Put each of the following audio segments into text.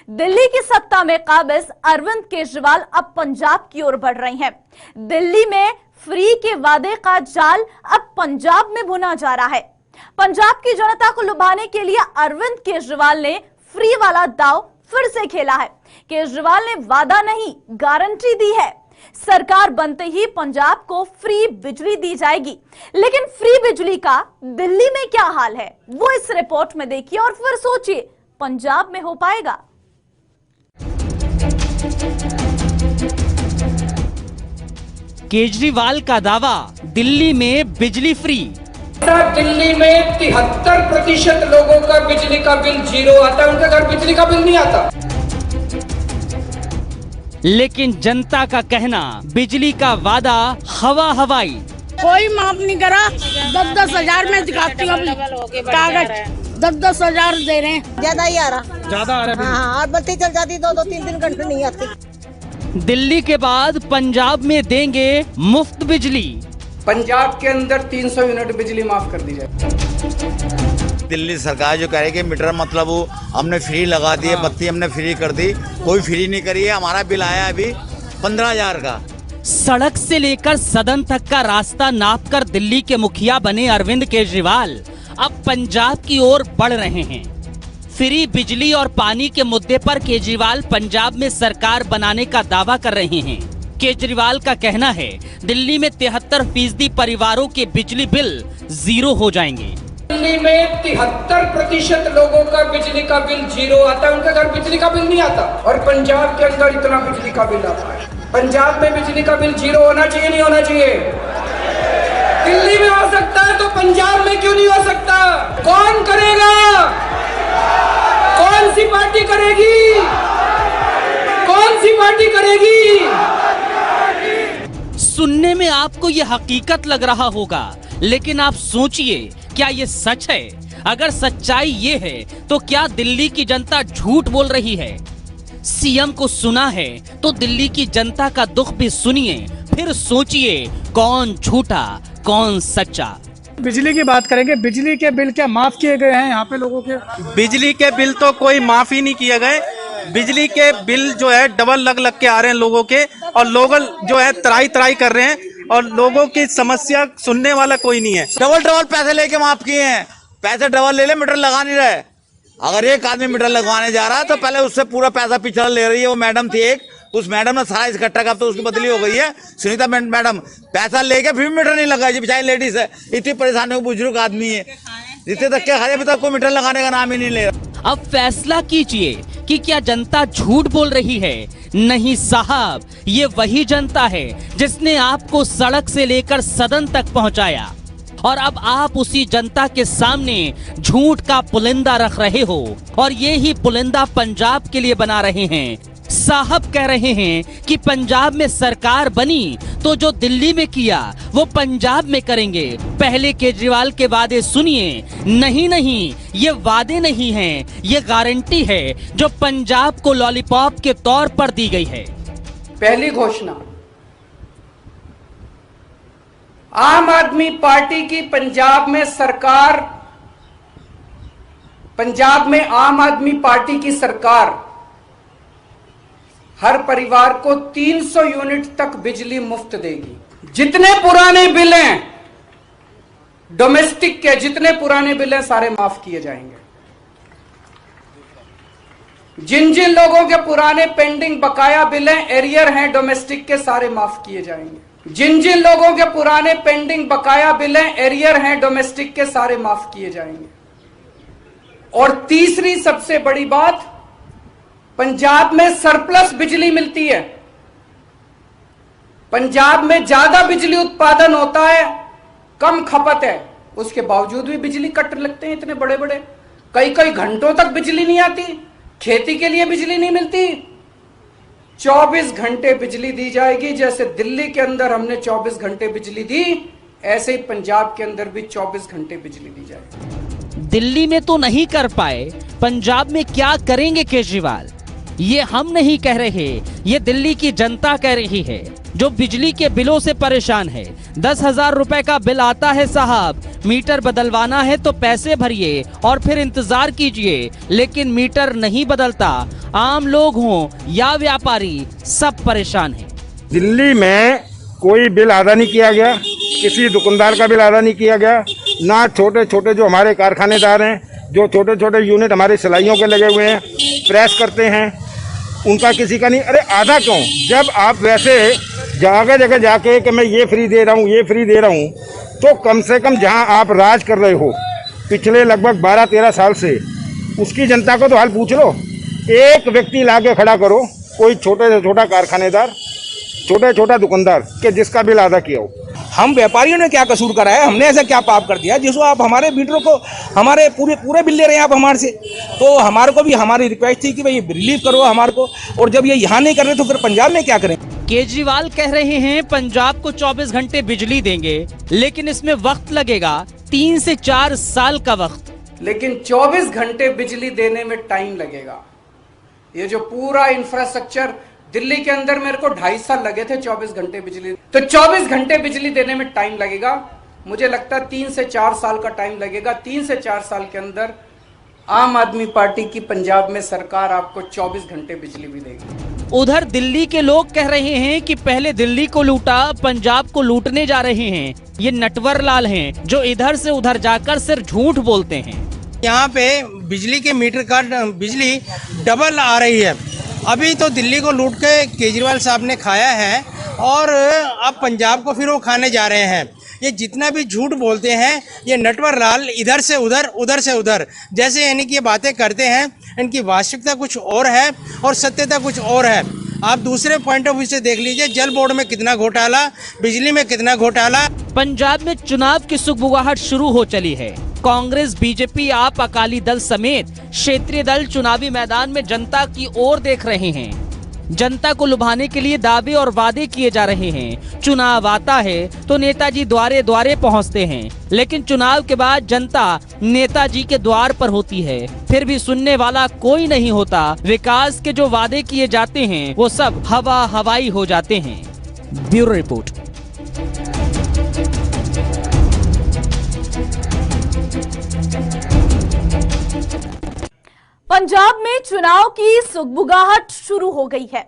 दिल्ली की सत्ता में काबिज अरविंद केजरीवाल अब पंजाब की ओर बढ़ रहे हैं। दिल्ली में फ्री के वादे का जाल अब पंजाब में बुना जा रहा है। पंजाब की जनता को लुभाने के लिए अरविंद केजरीवाल ने फ्री वाला दांव फिर से खेला है। केजरीवाल ने वादा नहीं, गारंटी दी है। सरकार बनते ही पंजाब को फ्री बिजली दी जाएगी। लेकिन फ्री बिजली का दिल्ली में क्या हाल है, वो इस रिपोर्ट में देखिए और फिर सोचिए, पंजाब में हो पाएगा? केजरीवाल का दावा, दिल्ली में बिजली फ्री। दिल्ली में 73% लोगों का बिजली का बिल जीरो आता है, उनके घर बिजली का बिल नहीं आता। लेकिन जनता का कहना, बिजली का वादा हवा हवाई। कोई माफ नहीं करा। 10-10 हजार में दिखाती हूँ कागज, 10-10 हजार दे रहे हैं। ज्यादा ही आ रहा। हाँ, और बत्ती चल जाती 2-3 घंटे नहीं आती। दिल्ली के बाद पंजाब में देंगे मुफ्त बिजली। पंजाब के अंदर 300 यूनिट बिजली माफ कर दी जाए। दिल्ली सरकार जो कह रही है कि मीटर मतलब वो हमने फ्री लगा दी है, बत्ती हमने फ्री कर दी, कोई फ्री नहीं करी है। हमारा बिल आया अभी 15,000 का। सड़क से लेकर सदन तक का रास्ता नापकर दिल्ली के मुखिया बने अरविंद केजरीवाल अब पंजाब की ओर बढ़ रहे हैं। फ्री बिजली और पानी के मुद्दे पर केजरीवाल पंजाब में सरकार बनाने का दावा कर रहे हैं। केजरीवाल का कहना है, दिल्ली में 73% परिवारों के बिजली बिल जीरो हो जाएंगे। दिल्ली में 73% लोगों का बिजली का बिल जीरो आता है, उनके घर बिजली का बिल नहीं आता। और पंजाब के अंदर इतना बिजली का बिल आता है। पंजाब में बिजली का बिल जीरो होना चाहिए, नहीं होना चाहिए? दिल्ली में हो सकता है तो पंजाब में क्यों नहीं हो सकता? कौन करेगा? कौन सी पार्टी करेगी? कौन सी पार्टी करेगी? सुनने में आपको ये हकीकत लग रहा होगा, लेकिन आप सोचिए, क्या ये सच है? अगर सच्चाई ये है तो क्या दिल्ली की जनता झूठ बोल रही है? सीएम को सुना है तो दिल्ली की जनता का दुख भी सुनिए, फिर सोचिए कौन झूठा कौन सच्चा। बिजली की बात करेंगे, बिजली के बिल क्या माफ किए गए हैं यहाँ पे लोगों के? बिजली के बिल तो कोई माफ ही नहीं किए गए। बिजली के बिल जो है डबल लग के आ रहे हैं लोगों के, और लोग जो है त्राई कर रहे हैं, और लोगों की समस्या सुनने वाला कोई नहीं है। डबल पैसे लेके माफ किए हैं। पैसे डबल ले ले, मीटर लगा नहीं रहे। अगर एक आदमी मीटर लगवाने जा रहा है तो पहले उससे पूरा पैसा पिछड़ा ले रही है। वो मैडम थी एक, उस मैडम ने सारा इकट्ठा कर, तो उसकी बदली हो गई है सुनीता मैडम। पैसा लेके फिर मीटर नहीं लगाई जी, बेचारी लेडीज है, इतनी परेशानी हो, बुजुर्ग आदमी है, जितने तक के अभी तक कोई मीटर लगाने का नाम ही नहीं ले रहा। अब फैसला कीजिए कि क्या जनता झूठ बोल रही है? नहीं साहब, ये वही जनता है जिसने आपको सड़क से लेकर सदन तक पहुंचाया, और अब आप उसी जनता के सामने झूठ का पुलिंदा रख रहे हो, और ये ही पुलिंदा पंजाब के लिए बना रहे हैं। साहब कह रहे हैं कि पंजाब में सरकार बनी तो जो दिल्ली में किया वो पंजाब में करेंगे। पहले केजरीवाल के वादे सुनिए। नहीं, ये वादे नहीं हैं, ये गारंटी है जो पंजाब को लॉलीपॉप के तौर पर दी गई है। पहली घोषणा, आम आदमी पार्टी की पंजाब में सरकार, पंजाब में आम आदमी पार्टी की सरकार हर परिवार को 300 यूनिट तक बिजली मुफ्त देगी। जितने पुराने बिल हैं डोमेस्टिक के, जितने पुराने बिल हैं सारे माफ किए जाएंगे। जिन जिन लोगों के पुराने पेंडिंग बकाया बिल हैं, एरियर हैं डोमेस्टिक के, सारे माफ किए जाएंगे। जिन जिन लोगों के पुराने पेंडिंग बकाया बिल हैं, एरियर हैं डोमेस्टिक के, सारे माफ किए जाएंगे। और तीसरी सबसे बड़ी बात, पंजाब में सरप्लस बिजली मिलती है। पंजाब में ज्यादा बिजली उत्पादन होता है, कम खपत है, उसके बावजूद भी बिजली कट लगते हैं इतने बड़े बड़े। कई घंटों तक बिजली नहीं आती, खेती के लिए बिजली नहीं मिलती। 24 घंटे बिजली दी जाएगी। जैसे दिल्ली के अंदर हमने 24 घंटे बिजली दी, ऐसे ही पंजाब के अंदर भी 24 घंटे बिजली दी जाएगी। दिल्ली में तो नहीं कर पाए, पंजाब में क्या करेंगे केजरीवाल? ये हम नहीं कह रहे, ये दिल्ली की जनता कह रही है। जो बिजली के बिलों से परेशान है। 10,000 रुपए का बिल आता है साहब, मीटर बदलवाना है तो पैसे भरिए और फिर इंतजार कीजिए, लेकिन मीटर नहीं बदलता। आम लोग हों या व्यापारी, सब परेशान हैं। दिल्ली में कोई बिल अदा नहीं किया गया, किसी दुकानदार का बिल अदा नहीं किया गया, ना छोटे छोटे जो हमारे कारखानेदार हैं, जो छोटे छोटे यूनिट हमारे सिलाइयों के लगे हुए हैं, प्रेस करते हैं, उनका किसी का नहीं। अरे आधा क्यों, जब आप वैसे जगह जगह जाके कि मैं ये फ्री दे रहा हूँ, ये फ्री दे रहा हूँ, तो कम से कम जहाँ आप राज कर रहे हो पिछले लगभग 12-13 साल से, उसकी जनता को तो हाल पूछ लो। एक व्यक्ति ला के खड़ा करो, कोई छोटे से छोटा कारखानेदार, छोटा छोटा दुकानदार के जिसका बिल अदा किया हो। हम व्यापारियों ने क्या कसूर करा है? हमने ऐसा क्या पाप कर दिया जिसको आप हमारे मीटरों को हमारे पूरे बिल ले रहे हैं आप हमारे से? तो हमारे को भी हमारी रिक्वेस्ट थी कि भाई रिलीव करो हमारे को, और जब ये यहाँ नहीं कर रहे तो फिर पंजाब में क्या करें? केजरीवाल कह रहे हैं पंजाब को 24 घंटे बिजली देंगे, लेकिन इसमें वक्त लगेगा 3 से 4 साल का वक्त। लेकिन 24 घंटे बिजली देने में टाइम लगेगा। ये जो पूरा इंफ्रास्ट्रक्चर दिल्ली के अंदर, मेरे को 2.5 साल लगे थे 24 घंटे बिजली, तो 24 घंटे बिजली देने में टाइम लगेगा। मुझे लगता है 3 से 4 साल का टाइम लगेगा। 3 से 4 साल के अंदर आम आदमी पार्टी की पंजाब में सरकार आपको 24 घंटे बिजली भी देगी। उधर दिल्ली के लोग कह रहे हैं कि पहले दिल्ली को लूटा, पंजाब को लूटने जा रहे हैं। ये नटवर लाल हैं जो इधर से उधर जाकर सिर्फ झूठ बोलते हैं। यहाँ पे बिजली के मीटर का बिजली डबल आ रही है। अभी तो दिल्ली को लूट के केजरीवाल साहब ने खाया है और अब पंजाब को फिर वो खाने जा रहे हैं। ये जितना भी झूठ बोलते हैं ये नटवर लाल इधर से उधर, उधर से उधर, जैसे यानी कि ये बातें करते हैं, इनकी वास्तविकता कुछ और है और सत्यता कुछ और है। आप दूसरे पॉइंट ऑफ व्यू से देख लीजिए, जल बोर्ड में कितना घोटाला, बिजली में कितना घोटाला। पंजाब में चुनाव की सुगबुगाहट शुरू हो चली है। कांग्रेस, बीजेपी, आप, अकाली दल समेत क्षेत्रीय दल चुनावी मैदान में जनता की ओर देख रहे हैं। जनता को लुभाने के लिए दावे और वादे किए जा रहे हैं। चुनाव आता है तो नेताजी द्वारे द्वारे पहुंचते हैं, लेकिन चुनाव के बाद जनता नेताजी के द्वार पर होती है, फिर भी सुनने वाला कोई नहीं होता। विकास के जो वादे किए जाते हैं वो सब हवा हवाई हो जाते हैं। Bureau report. पंजाब में चुनाव की सुगबुगाहट शुरू हो गई है।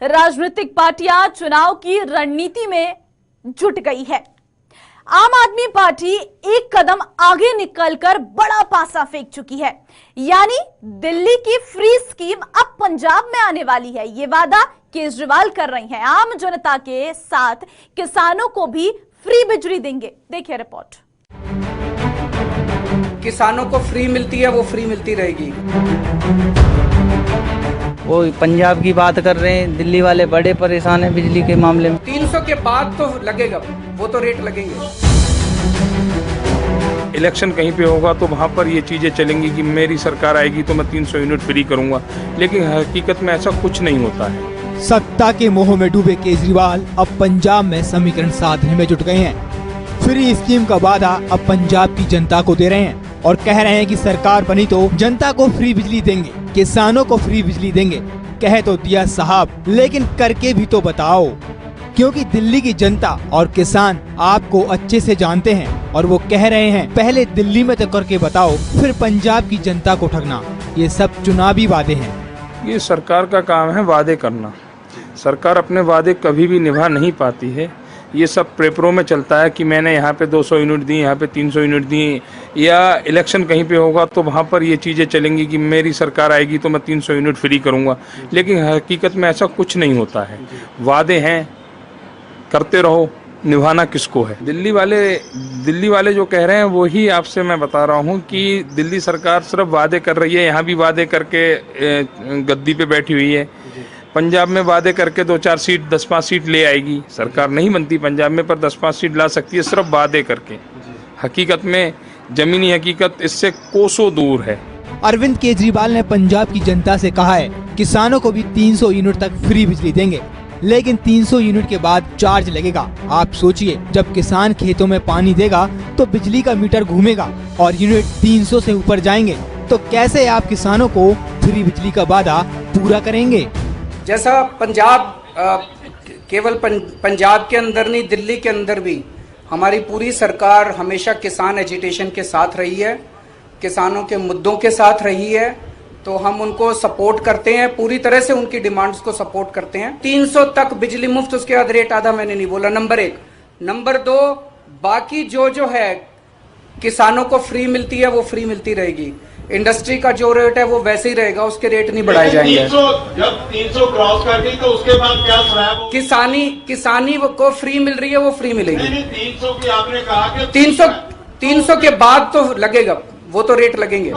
राजनीतिक पार्टियां चुनाव की रणनीति में जुट गई है। आम आदमी पार्टी एक कदम आगे निकलकर बड़ा पासा फेंक चुकी है, यानी दिल्ली की फ्री स्कीम अब पंजाब में आने वाली है। ये वादा केजरीवाल कर रही हैं। आम जनता के साथ किसानों को भी फ्री बिजली देंगे। देखिए रिपोर्ट। किसानों को फ्री मिलती है, वो फ्री मिलती रहेगी। वो पंजाब की बात कर रहे हैं, दिल्ली वाले बड़े परेशान हैं बिजली के मामले में। 300 के बाद तो लगेगा, वो तो रेट लगेंगे। इलेक्शन कहीं पे होगा तो वहाँ पर ये चीज़ें चलेंगी कि मेरी सरकार आएगी तो मैं 300 यूनिट फ्री करूँगा, लेकिन हकीकत में ऐसा कुछ नहीं होता है। सत्ता के मोह में डूबे केजरीवाल अब पंजाब में समीकरण साधने में जुट गए हैं। फ्री स्कीम का वादा अब पंजाब की जनता को दे रहे हैं और कह रहे हैं कि सरकार बनी तो जनता को फ्री बिजली देंगे, किसानों को फ्री बिजली देंगे। कह तो दिया साहब, लेकिन करके भी तो बताओ, क्योंकि दिल्ली की जनता और किसान आपको अच्छे से जानते हैं और वो कह रहे हैं पहले दिल्ली में तो करके बताओ, फिर पंजाब की जनता को ठगना। ये सब चुनावी वादे हैं। ये सरकार का काम है वादे करना। सरकार अपने वादे कभी भी निभा नहीं पाती है। ये सब पेपरों में चलता है कि मैंने यहाँ पे 200 यूनिट दी, यहाँ पे 300 यूनिट दी, या इलेक्शन कहीं पे होगा तो वहाँ पर ये चीज़ें चलेंगी कि मेरी सरकार आएगी तो मैं 300 यूनिट फ्री करूँगा, लेकिन हकीकत में ऐसा कुछ नहीं होता है। वादे हैं, करते रहो, निभाना किसको है। दिल्ली वाले जो कह रहे हैं वही आपसे मैं बता रहा हूँ कि दिल्ली सरकार सिर्फ वादे कर रही है, यहाँ भी वादे करके गद्दी पे बैठी हुई है। पंजाब में वादे करके 2-4 सीट, 10-5 सीट ले आएगी। सरकार नहीं बनती पंजाब में, पर 10-5 सीट ला सकती है सिर्फ वादे करके। हकीकत में जमीनी हकीकत इससे कोसों दूर है। अरविंद केजरीवाल ने पंजाब की जनता से कहा है किसानों को भी 300 यूनिट तक फ्री बिजली देंगे, लेकिन 300 यूनिट के बाद चार्ज लगेगा। आप सोचिए, जब किसान खेतों में पानी देगा तो बिजली का मीटर घूमेगा और यूनिट 300 से ऊपर जाएंगे, तो कैसे आप किसानों को फ्री बिजली का वादा पूरा करेंगे? जैसा पंजाब केवल पंजाब के अंदर नहीं, दिल्ली के अंदर भी हमारी पूरी सरकार हमेशा किसान एजिटेशन के साथ रही है, किसानों के मुद्दों के साथ रही है। तो हम उनको सपोर्ट करते हैं, पूरी तरह से उनकी डिमांड्स को सपोर्ट करते हैं। 300 तक बिजली मुफ्त, उसके बाद रेट आधा मैंने नहीं बोला, नंबर 1। नंबर 2, बाकी जो है किसानों को फ्री मिलती है वो फ्री मिलती रहेगी। इंडस्ट्री का जो रेट है वो वैसे ही रहेगा, उसके रेट नहीं बढ़ाए जाएंगे। जब 300 क्रॉस कर दी तो उसके बाद क्या स्लैब? किसानी को फ्री मिल रही है, वो फ्री मिलेगी। 300 की आपने कहा कि 300 के बाद तो लगेगा, वो तो रेट लगेंगे।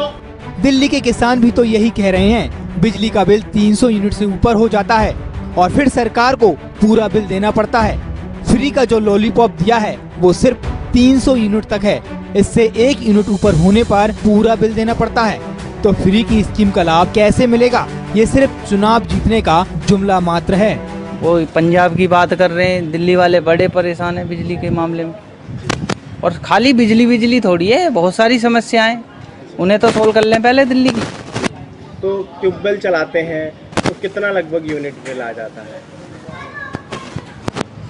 दिल्ली के किसान भी तो यही कह रहे हैं, बिजली का बिल 300 यूनिट से ऊपर हो जाता है और फिर सरकार को पूरा बिल देना पड़ता है। फ्री का जो लॉलीपॉप दिया है वो सिर्फ 300 यूनिट तक है, इससे 1 यूनिट ऊपर होने पर पूरा बिल देना पड़ता है। तो फ्री की स्कीम का लाभ कैसे मिलेगा? ये सिर्फ चुनाव जीतने का जुमला मात्र है। वो पंजाब की बात कर रहे हैं, दिल्ली वाले बड़े परेशान हैं बिजली के मामले में। और खाली बिजली थोड़ी है, बहुत सारी समस्याएं, उन्हें तो सोल्व कर लें पहले दिल्ली की। तो ट्यूबवेल चलाते हैं तो कितना लगभग यूनिट बिल आ जाता है?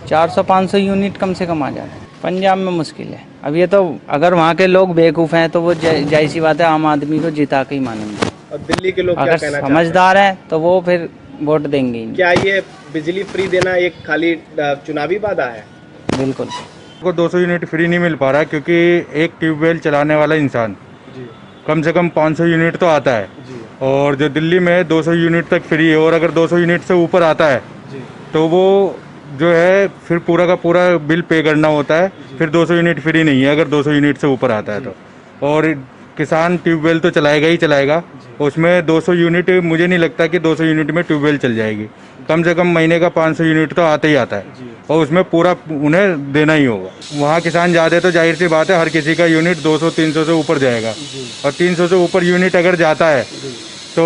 400-500 यूनिट कम से कम आ जाता है। पंजाब में मुश्किल है। अब ये तो अगर वहाँ के लोग बेवकूफ़ हैं तो वो जाहिर सी बात है आम आदमी को जिता के ही मानेंगे। और दिल्ली के लोग क्या कहना चाहते हैं? समझदार हैं तो वो फिर वोट देंगे। क्या ये बिजली फ्री देना एक खाली चुनावी वादा है? बिल्कुल। को 200 यूनिट फ्री नहीं मिल पा रहा क्योंकि एक ट्यूबवेल चलाने वाला इंसान कम से कम 500 यूनिट तो आता है, और जो दिल्ली में 200 यूनिट तक फ्री है, और अगर 200 यूनिट से ऊपर आता है तो वो जो है फिर पूरा का पूरा बिल पे करना होता है। फिर 200 यूनिट फ्री नहीं है अगर 200 यूनिट से ऊपर आता है तो। और किसान ट्यूबवेल तो चलाएगा ही चलाएगा, उसमें 200 यूनिट मुझे नहीं लगता कि 200 यूनिट में ट्यूबवेल चल जाएगी। कम से कम महीने का 500 यूनिट तो आता ही आता है, और उसमें पूरा उन्हें देना ही होगा। वहाँ किसान ज़्यादा तो जाहिर सी बात है हर किसी का यूनिट 200-300 से ऊपर जाएगा, और 300 से ऊपर यूनिट अगर जाता है तो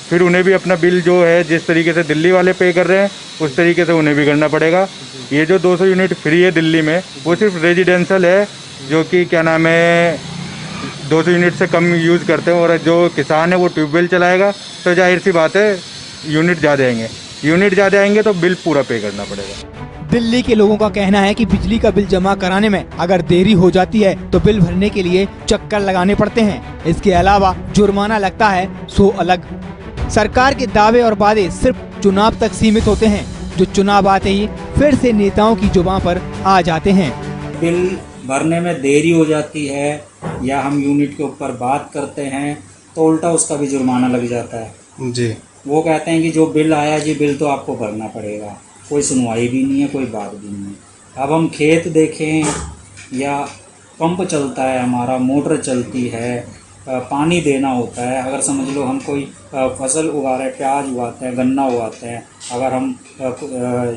फिर उन्हें भी अपना बिल जो है जिस तरीके से दिल्ली वाले पे कर रहे हैं उस तरीके से उन्हें भी करना पड़ेगा। ये जो 200 यूनिट फ्री है दिल्ली में वो सिर्फ रेजिडेंशियल है, जो कि क्या नाम है 200 यूनिट से कम यूज़ करते हैं, और जो किसान है वो ट्यूबवेल चलाएगा तो जाहिर सी बात है यूनिट ज़्यादा आएंगे तो बिल पूरा पे करना पड़ेगा। दिल्ली के लोगों का कहना है कि बिजली का बिल जमा कराने में अगर देरी हो जाती है तो बिल भरने के लिए चक्कर लगाने पड़ते हैं। इसके अलावा जुर्माना लगता है सो अलग। सरकार के दावे और वादे सिर्फ चुनाव तक सीमित होते हैं, जो चुनाव आते ही फिर से नेताओं की जुबान पर आ जाते हैं। बिल भरने में देरी हो जाती है या हम यूनिट के ऊपर बात करते हैं तो उल्टा उसका भी जुर्माना लग जाता है जी। वो कहते हैं कि जो बिल आया जी बिल तो आपको भरना पड़ेगा, कोई सुनवाई भी नहीं है, कोई बात भी नहीं है। अब हम खेत देखें या पंप चलता है हमारा, मोटर चलती है, पानी देना होता है। अगर समझ लो हम कोई फसल उगा रहे हैं, प्याज उगाते हैं, गन्ना उगाते हैं, अगर हम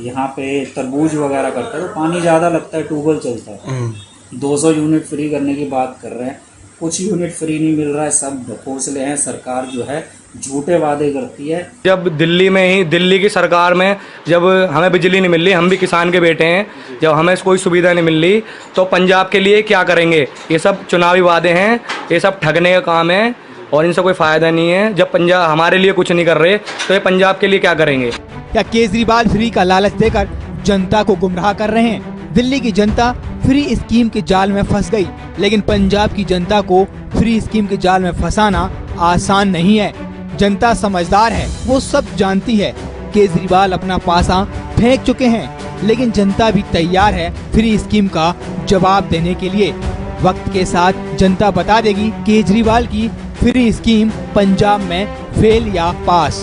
यहाँ पे तरबूज वगैरह करते हैं तो पानी ज़्यादा लगता है, ट्यूबवेल चलता है। 200 यूनिट फ्री करने की बात कर रहे हैं, कुछ यूनिट फ्री नहीं मिल रहा है, सब ढकोसले हैं। सरकार जो है झूठे वादे करती है। जब दिल्ली में ही दिल्ली की सरकार में जब हमें बिजली नहीं मिल रही, हम भी किसान के बेटे हैं, जब हमें कोई सुविधा नहीं मिल रही तो पंजाब के लिए क्या करेंगे? ये सब चुनावी वादे हैं, ये सब ठगने का काम है और इनसे कोई फ़ायदा नहीं है। जब पंजाब हमारे लिए कुछ नहीं कर रहे तो ये पंजाब के लिए क्या करेंगे? क्या केजरीवाल फ्री का लालच देकर जनता को गुमराह कर रहे हैं? दिल्ली की जनता फ्री स्कीम के जाल में फंस गई, लेकिन पंजाब की जनता को फ्री स्कीम के जाल में फंसाना आसान नहीं है। जनता समझदार है, वो सब जानती है। केजरीवाल अपना पासा फेंक चुके हैं, लेकिन जनता भी तैयार है फ्री स्कीम का जवाब देने के लिए। वक्त के साथ जनता बता देगी केजरीवाल की फ्री स्कीम पंजाब में फेल या पास।